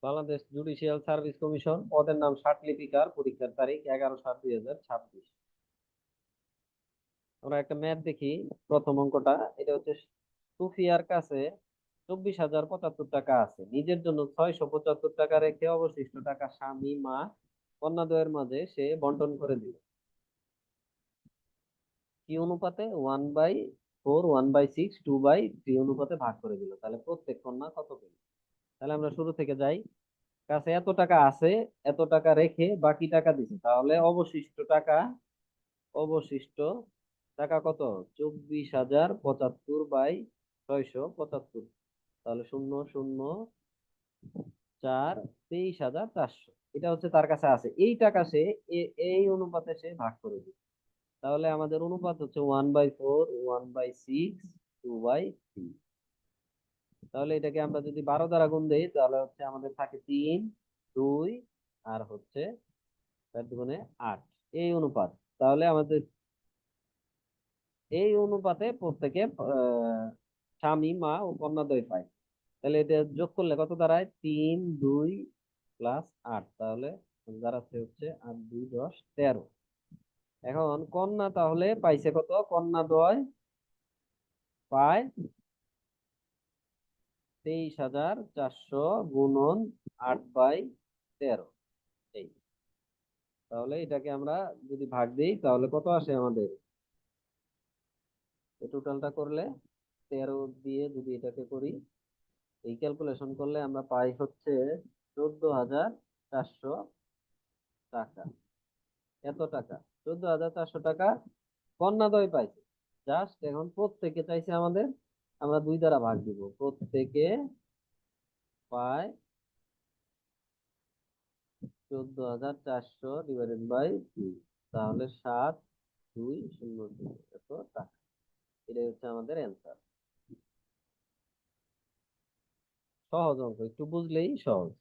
Bangladesh judicial service commission, পদের নাম ষাটলিপিকার, পরীক্ষার তারিখ 11/7/2026। আমরা একটা ম্যাথ দেখি। প্রথম অঙ্কটা, এটা হচ্ছে সুফিয়ার কাছে 24,075 টাকা আছে, নিজের জন্য 675 টাকা রেখে অবশিষ্ট টাকা স্বামী, মা, কন্যাদ্বয়ের মাঝে সে বন্টন করে দিল। কি অনুপাতে? 1/4, 1/6, 2/3 অনুপাতে ভাগ করে দিল। তাহলে প্রত্যেক কন্যা কত পেল? তাহলে আমরা শুরু থেকে যাই। কাছে এত টাকা আছে, এত টাকা রেখে বাকি টাকা দিছে, তাহলে অবশিষ্ট টাকা কত? 24,075/675। তাহলে 0, 0, 4, 23,400। এটা হচ্ছে তার কাছে আছে, এই টাকা সে এই অনুপাতে সে ভাগ করে দিবে। তাহলে আমাদের অনুপাত হচ্ছে 1/4, 1/6, 2/3। তাহলে এটাকে আমরা যদি 12 দ্বারা গুণ দেই, তাহলে হচ্ছে আমাদের থাকে 3, 2 আর হচ্ছে 4 × 8, এই অনুপাত। তাহলে আমাদের এই অনুপাতে প্রত্যেকে স্বামী, মা ও কন্যাদ্বয় পায়। তাহলে এটা যোগ করলে কত দাঁড়ায়? 3, 2 প্লাস 8। তাহলে দাঁড়াচ্ছে হচ্ছে 8, 2, 10, 13। এখন কন্যা তাহলে পাইছে কত? কন্যাদ্বয় পায় 23,400 গুণন 8/13। এই, তাহলে এটাকে আমরা যদি ভাগ দিই তাহলে কত আসে আমাদের? এই টোটালটা করলে 13 দিয়ে যদি এটাকে করি, এই ক্যালকুলেশন করলে আমরা পাই হচ্ছে 14,400 টাকা। এত টাকা, 14,400 টাকা কন্যাদ্বয় পাইছে। জাস্ট এখন প্রত্যেকে চাইছে আমাদের, আমরা 2 দ্বারা ভাগ দিব। প্রত্যেকে পায় 14,400/2। তাহলে 7,200 এত টাকা। এটাই হচ্ছে আমাদের অ্যান্সার। সহজ অঙ্ক, একটু বুঝলেই সহজ।